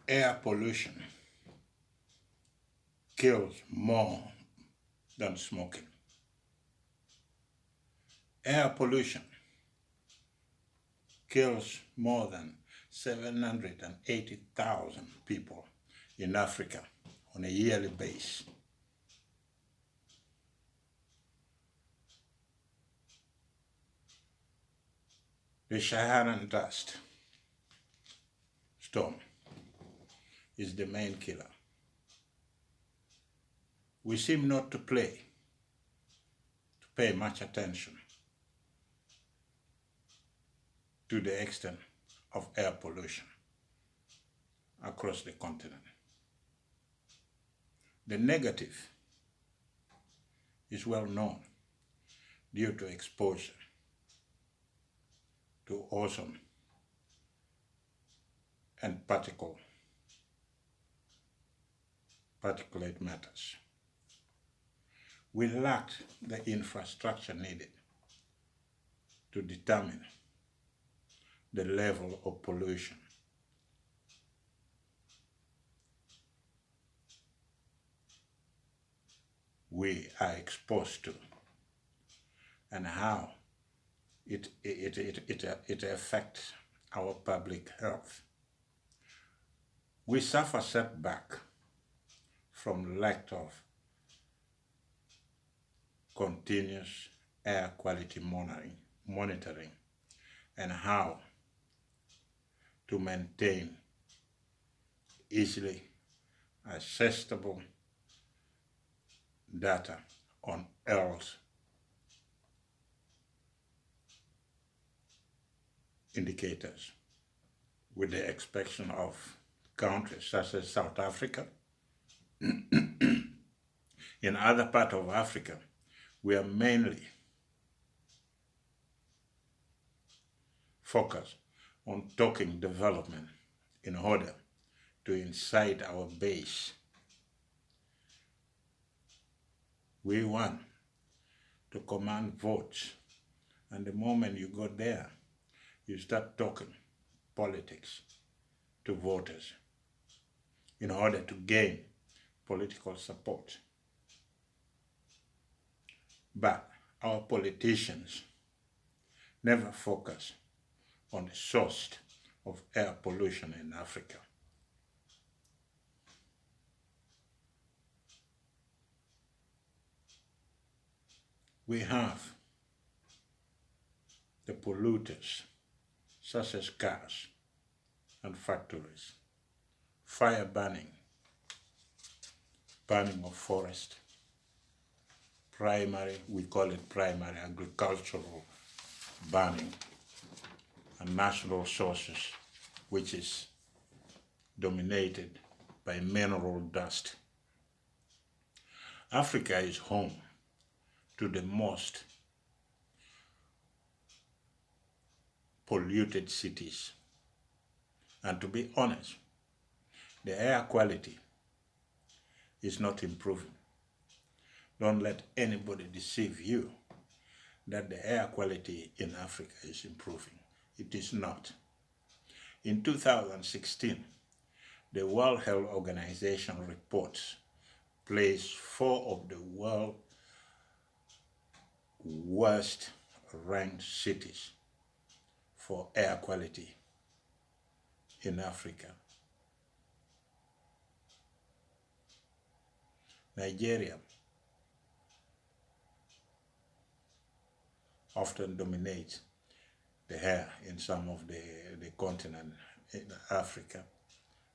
Air pollution kills more than smoking. Air pollution kills more than 780,000 people in Africa on a yearly basis. The Saharan dust storm is the main killer. We seem not to pay much attention to the extent of air pollution across the continent. The negative is well known due to exposure to ozone and particulate matters. We lacked the infrastructure needed to determine the level of pollution. We are exposed to and how it affects our public health. We suffer setback from lack of continuous air quality monitoring and how to maintain easily accessible data on health indicators, with the exception of countries such as South Africa. In other parts of Africa, we are mainly focused on talking development in order to incite our base. We want to command votes, and the moment you go there, you start talking politics to voters in order to gain political support. But our politicians never focus on the source of air pollution in Africa. We have the polluters such as cars and factories, fire burning of forest, we call it primary agricultural burning, and natural sources, which is dominated by mineral dust. Africa is home to the most polluted cities. And to be honest, the air quality is not improving. Don't let anybody deceive you that the air quality in Africa is improving. It is not. In 2016, the World Health Organization reports placed 4 of the world's worst ranked cities for air quality in Africa. Nigeria often dominates the air in some of the continent in Africa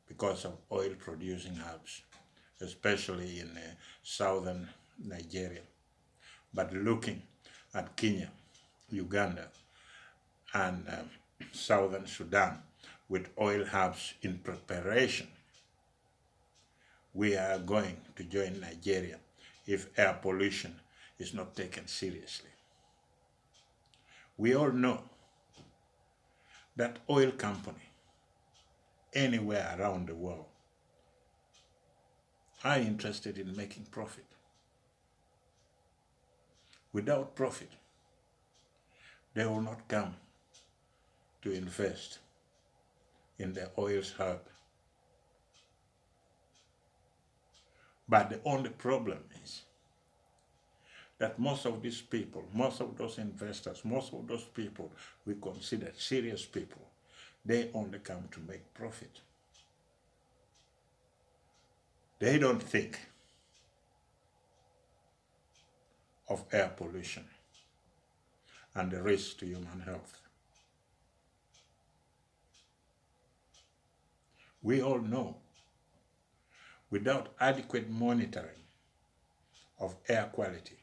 because of oil producing hubs, especially in southern Nigeria. But looking at Kenya, Uganda, and southern Sudan with oil hubs in preparation, we are going to join Nigeria if air pollution is not taken seriously. We all know that oil company anywhere around the world are interested in making profit. Without profit, they will not come to invest in the oil hub But the only problem is that most of these people, most of those investors, most of those people we consider serious people, they only come to make profit. They don't think of air pollution and the risk to human health. We all know without adequate monitoring of air quality,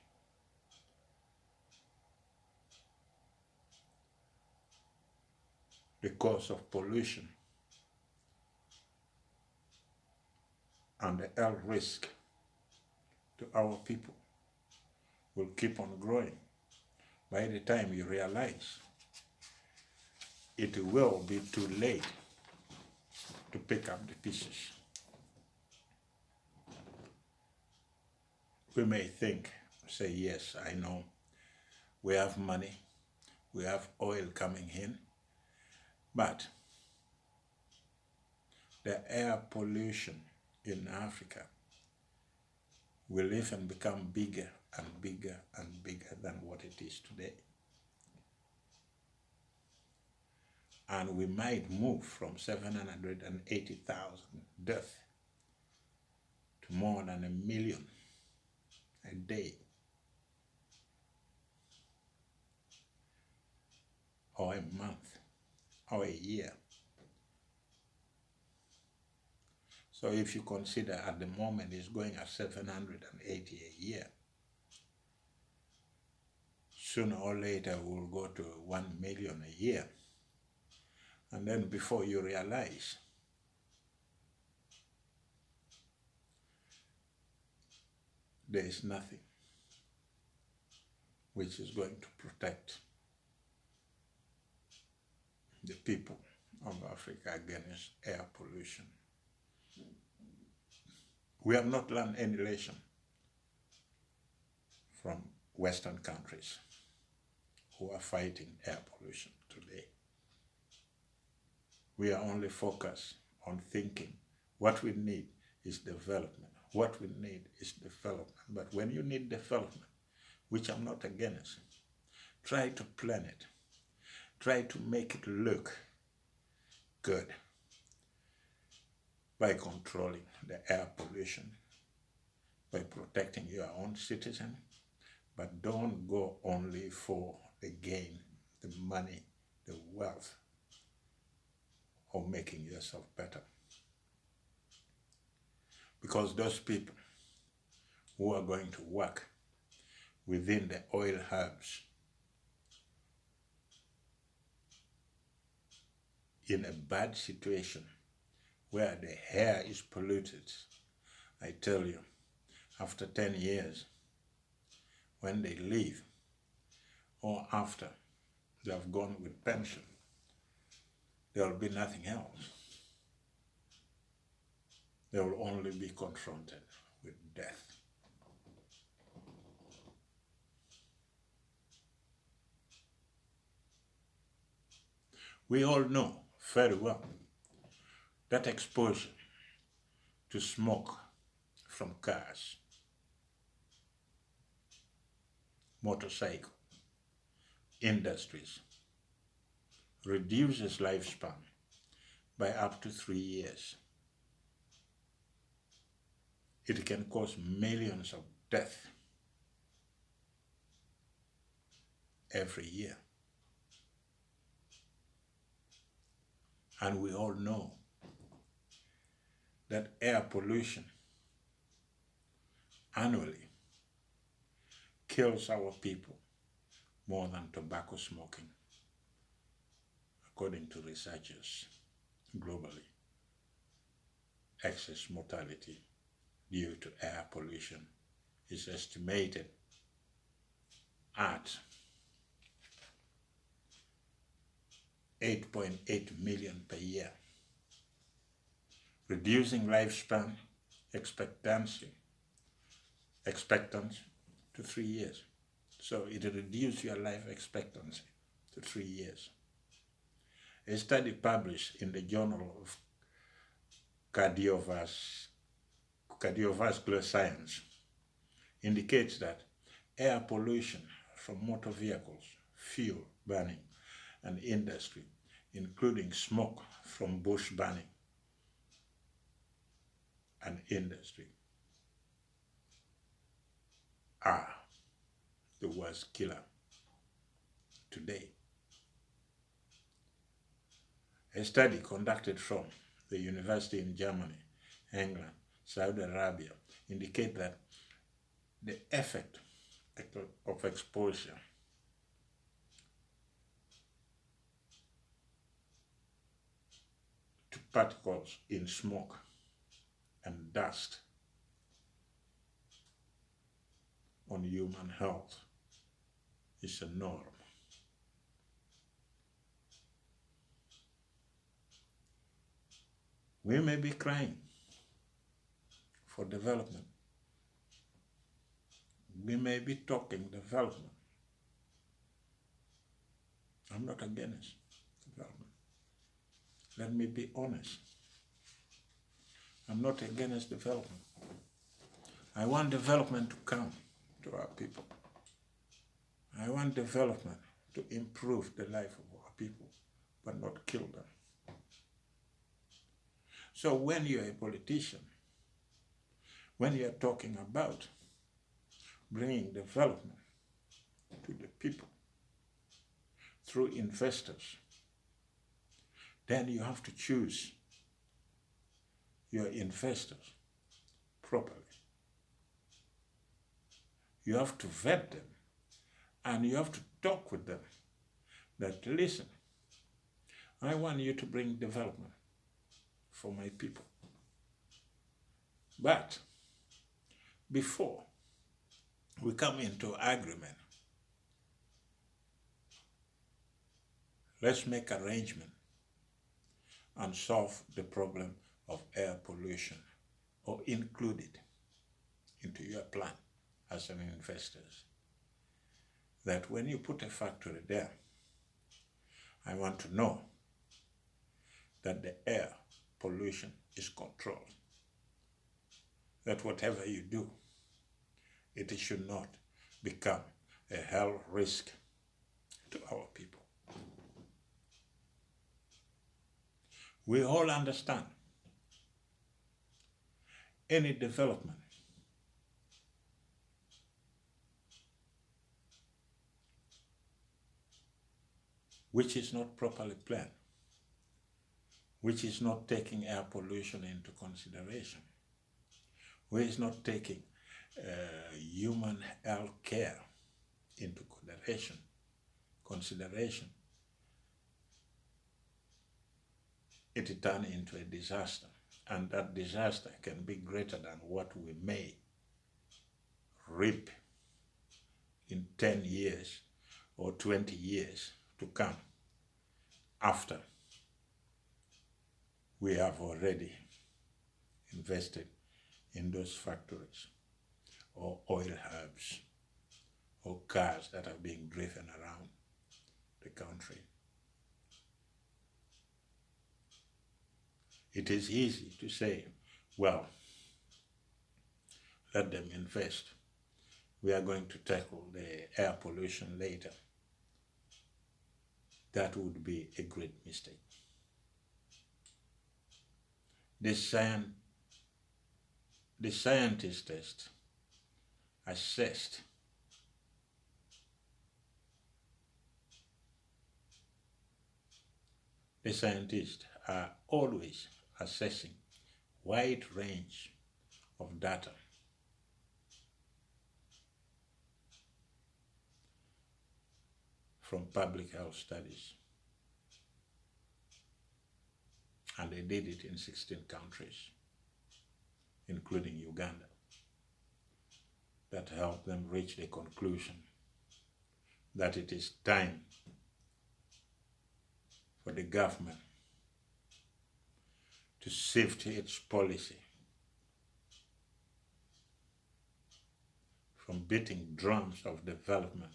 the cause of pollution and the health risk to our people will keep on growing. By the time you realize, it will be too late to pick up the pieces. We may think, say, yes, I know, we have money, we have oil coming in, but the air pollution in Africa will even become bigger and bigger and bigger than what it is today. And we might move from 780,000 deaths to more than 1 million a day, or a month, or a year. So if you consider at the moment it's going at 780 a year, sooner or later we'll go to 1 million a year. And then before you realize, there is nothing which is going to protect the people of Africa against air pollution. We have not learned any lesson from Western countries who are fighting air pollution today. We are only focused on thinking what we need is development. What we need is development. But when you need development, which I'm not against, try to plan it. Try to make it look good by controlling the air pollution, by protecting your own citizen, but don't go only for the gain, the money, the wealth of making yourself better. Because those people who are going to work within the oil hubs in a bad situation where the air is polluted, I tell you, after 10 years, when they leave, or after they have gone with pension, there will be nothing else. They will only be confronted with death. We all know very well that exposure to smoke from cars, motorcycle, industries reduces lifespan by up to 3 years. It can cause millions of deaths every year. And we all know that air pollution annually kills our people more than tobacco smoking, according to researchers globally. Excess mortality due to air pollution is estimated at 8.8 million per year, reducing lifespan expectancy to 3 years. So it reduces your life expectancy to 3 years. A study published in the Journal of cardiovascular science indicates that air pollution from motor vehicles, fuel burning, and industry, including smoke from bush burning and industry, are the worst killer today. A study conducted from the university in Germany, England, Saudi Arabia indicate that the effect of exposure to particles in smoke and dust on human health is a norm. We may be crying for development. We may be talking development. I'm not against development. Let me be honest. I'm not against development. I want development to come to our people. I want development to improve the life of our people, but not kill them. So when you're a politician, when you're talking about bringing development to the people through investors, then you have to choose your investors properly. You have to vet them, and you have to talk with them that, listen, I want you to bring development for my people. But before we come into agreement, let's make arrangement and solve the problem of air pollution, or include it into your plan as an investor. That when you put a factory there, I want to know that the air pollution is controlled. That whatever you do, it should not become a health risk to our people. We all understand any development which is not properly planned, which is not taking air pollution into consideration, which is not taking human health care into consideration, it turns into a disaster. And that disaster can be greater than what we may reap in 10 years or 20 years to come after we have already invested in those factories or oil hubs or cars that are being driven around the country. It is easy to say, well, let them invest. We are going to tackle the air pollution later. That would be a great mistake. The scientists assessed the scientists are always assessing wide range of data from public health studies, and they did it in 16 countries, including Uganda, that helped them reach the conclusion that it is time for the government to shift its policy from beating drums of development,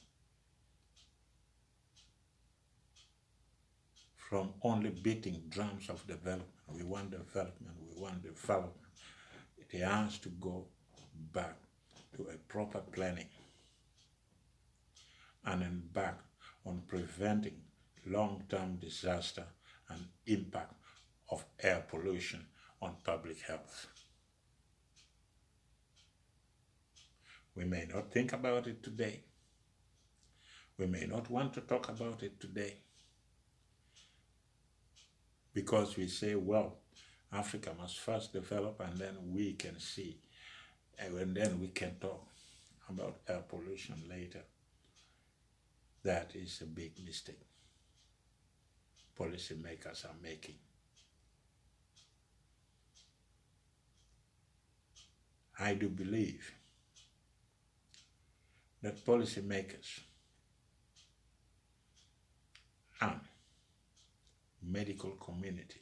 from only beating drums of development. We want development, we want development. It It has to go back to a proper planning and embark on preventing long-term disaster and impact of air pollution on public health. We may not think about it today. We may not want to talk about it today because we say, well, Africa must first develop and then we can see, and then we can talk about air pollution later. That is a big mistake policymakers are making. I do believe that policymakers and medical community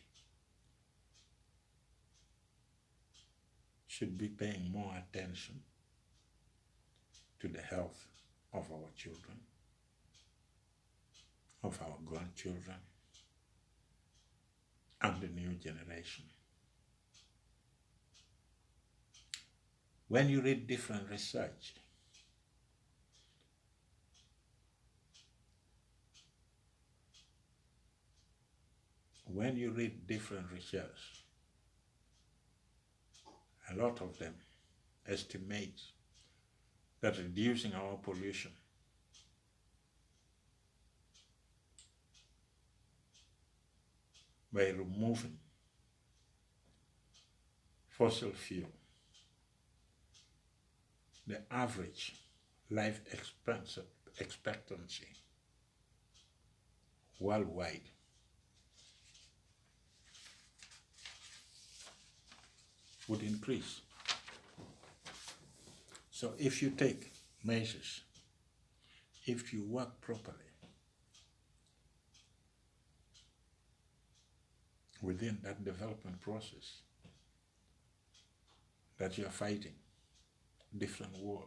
should be paying more attention to the health of our children, of our grandchildren, and the new generation. When you read different research, a lot of them estimate that reducing our pollution by removing fossil fuel, the average life expectancy worldwide would increase. So if you take measures, if you work properly within that development process, that you're fighting different wars.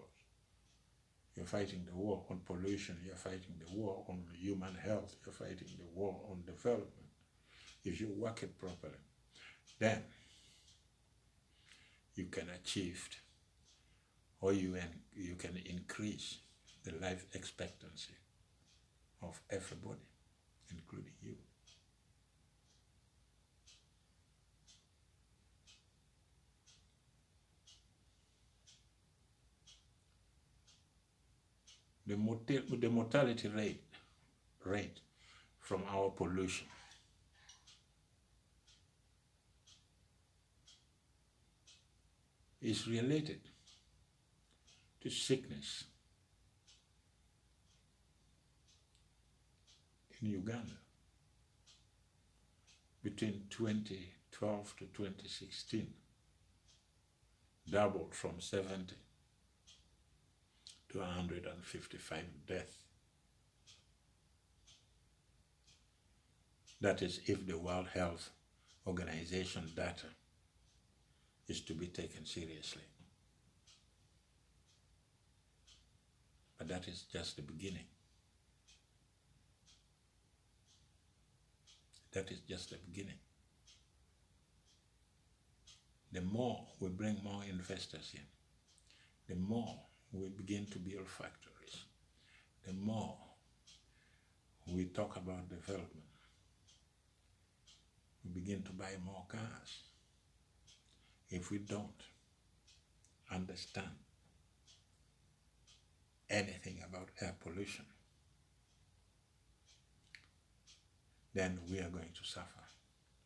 You're fighting the war on pollution, you're fighting the war on human health, you're fighting the war on development. If you work it properly, then you can achieve, or you can increase the life expectancy of everybody, including you. The mortality rate from our pollution is related to sickness in Uganda between 2012 to 2016, doubled from 70 to 155 deaths. That is if the World Health Organization data is to be taken seriously. But that is just the beginning. That is just the beginning. The more we bring more investors in, the more we begin to build factories, the more we talk about development, we begin to buy more cars. If we don't understand anything about air pollution, then we are going to suffer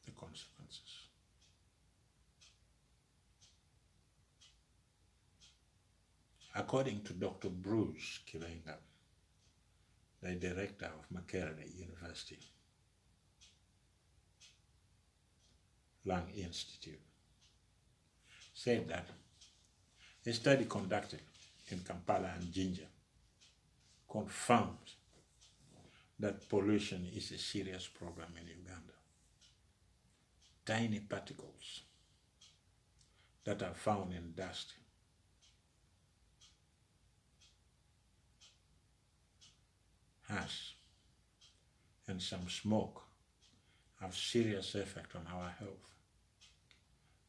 the consequences. According to Dr. Bruce Kirenga, the director of Makerere University, Lung Institute, said that a study conducted in Kampala and Jinja confirmed that pollution is a serious problem in Uganda. Tiny particles that are found in dust ash and some smoke have serious effect on our health,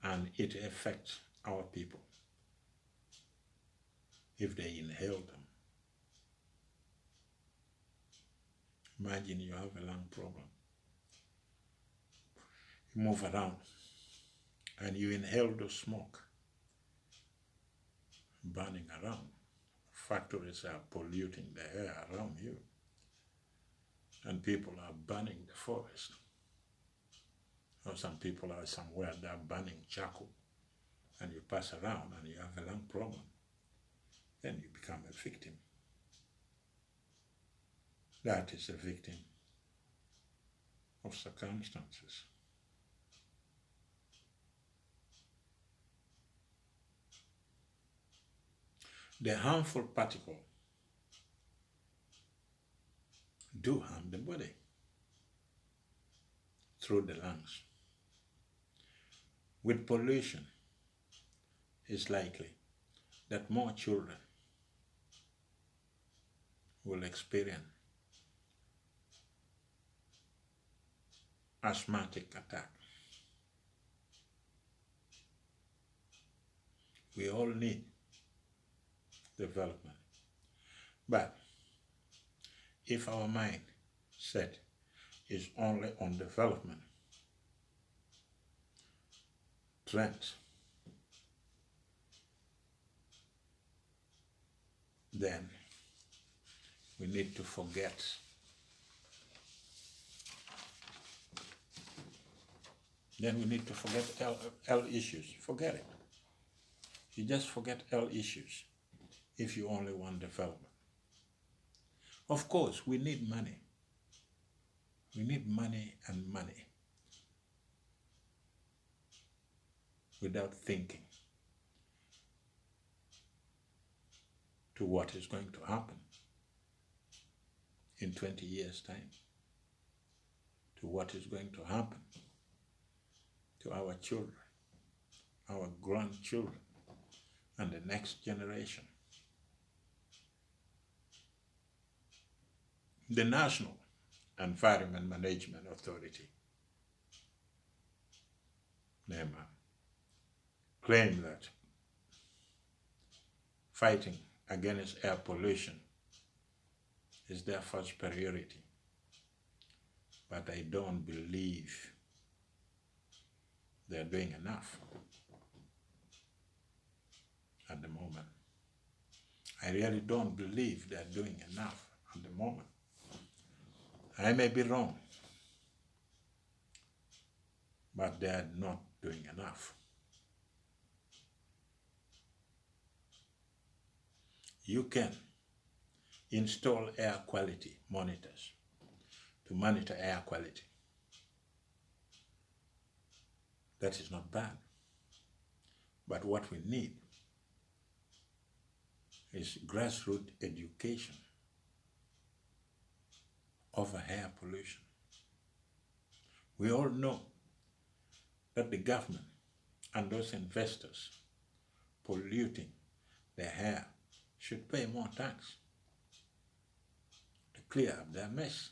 and it affects our people if they inhale them. Imagine you have a lung problem. You move around and you inhale the smoke burning around. Factories are polluting the air around you, and people are burning the forest. Or some people are somewhere they're burning charcoal, and you pass around and you have a lung problem. Then you become a victim. That is a victim of circumstances. The harmful particle do harm the body through the lungs. With pollution, it's likely that more children will experience asthmatic attack. We all need development. But if our mindset is only on development trends, then we need to forget L issues. Forget it. You just forget L issues if you only want development. Of course, we need money. We need money and money without thinking to what is going to happen in 20 years' time, to what is going to happen to our children, our grandchildren, and the next generation. The National Environment Management Authority, NEMA, claim that fighting against air pollution is their first priority. But I don't believe they're doing enough at the moment. I really don't believe they're doing enough at the moment. I may be wrong, but they're not doing enough. You can install air quality monitors to monitor air quality. That is not bad. But what we need is grassroots education over air pollution. We all know that the government and those investors polluting the air should pay more tax to clear up their mess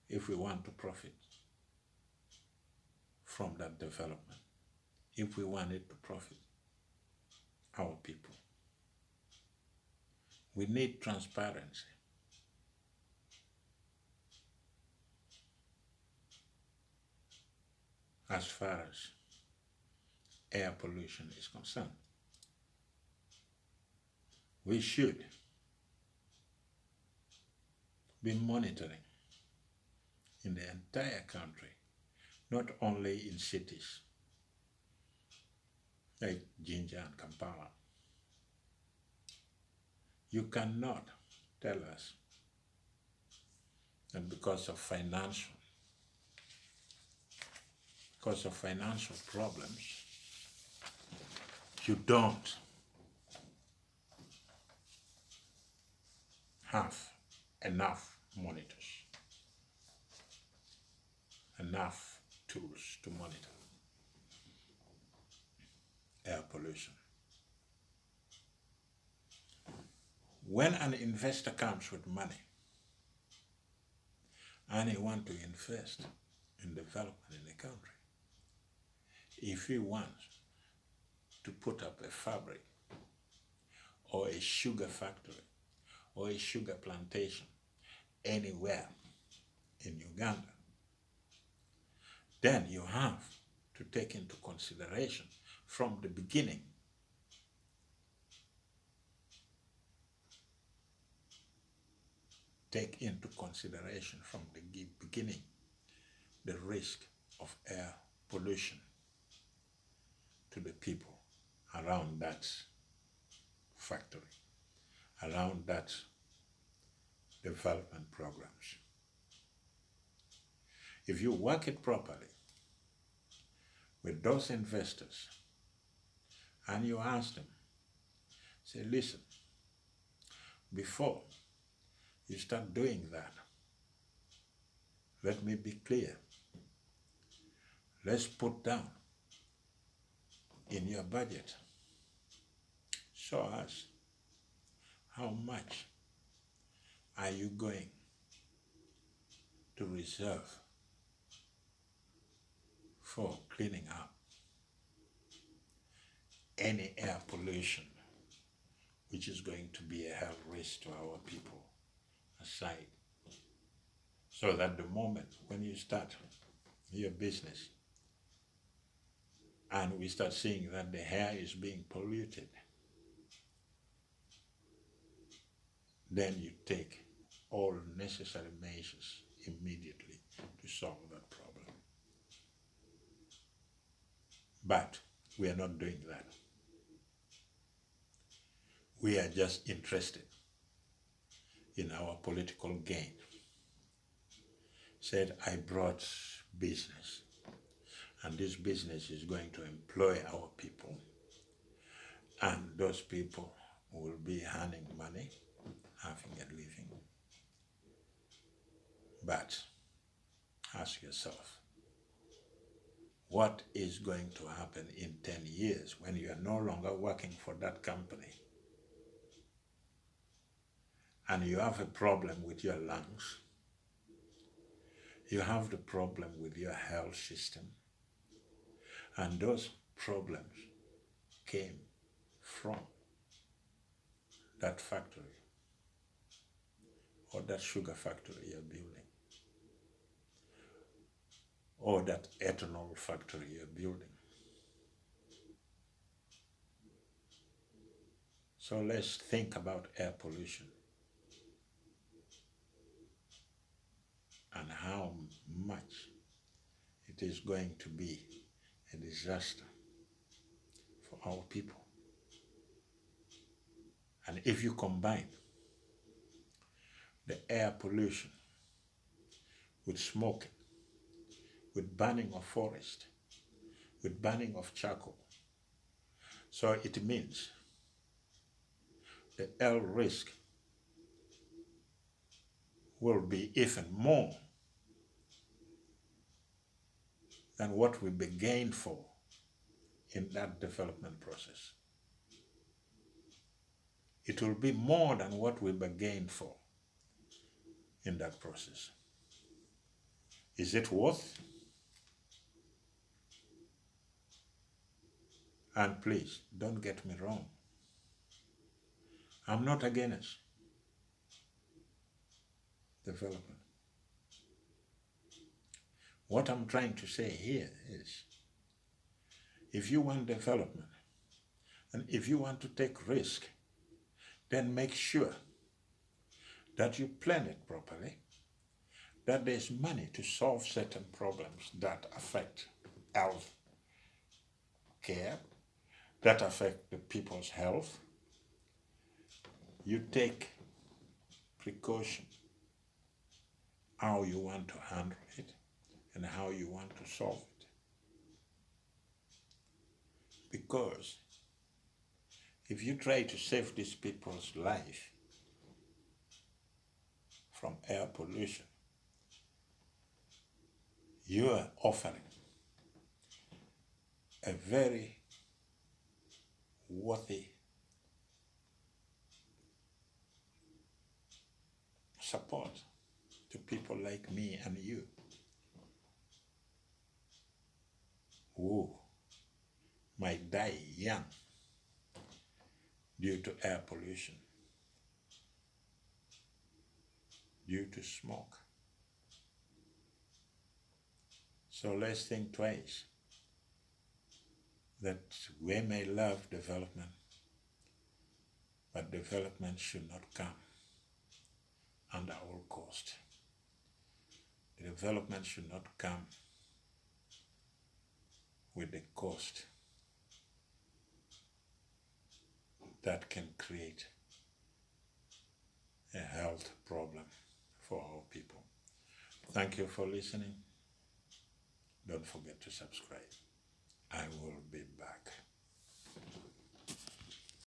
if we want to profit from that development, if we wanted to profit our people. We need transparency. As far as air pollution is concerned. We should be monitoring in the entire country, not only in cities like Jinja and Kampala. You cannot tell us that because of financial problems, you don't have enough monitors, enough tools to monitor air pollution. When an investor comes with money and he wants to invest in development in the country, if he wants to put up a fabric or a sugar factory or a sugar plantation anywhere in Uganda, then you have to take into consideration from the beginning the risk of air pollution to the people around that factory, around that development programs. If you work it properly with those investors and you ask them, say, listen, before you start doing that, let me be clear. Let's put down in your budget, show us how much are you going to reserve for cleaning up any air pollution which is going to be a health risk to our people aside, so that the moment when you start your business and we start seeing that the air is being polluted, then you take all necessary measures immediately to solve that problem. But we are not doing that. We are just interested in our political gain. Said, I brought business, and this business is going to employ our people, and those people will be earning money, having a living. But ask yourself, what is going to happen in 10 years when you are no longer working for that company and you have a problem with your lungs, you have the problem with your health system, and those problems came from that factory or that sugar factory you're building, or that ethanol factory you're building. So let's think about air pollution and how much it is going to be a disaster for our people. And if you combine the air pollution with smoking, with burning of forest, with burning of charcoal, so it means the health risk will be even more than what we began for in that development process. It will be more than what we began for in that process. Is it worth? And please, don't get me wrong. I'm not against development. What I'm trying to say here is, if you want development, and if you want to take risk, then make sure that you plan it properly, that there's money to solve certain problems that affect health care, that affect the people's health. You take precaution how you want to handle it and how you want to solve it. Because if you try to save these people's life from air pollution, you are offering a very worthy support to people like me and you who might die young due to air pollution, due to smoke. So let's think twice that we may love development, but development should not come under all cost. Development should not come with the cost that can create a health problem for our people. Thank you for listening. Don't forget to subscribe. I will be back.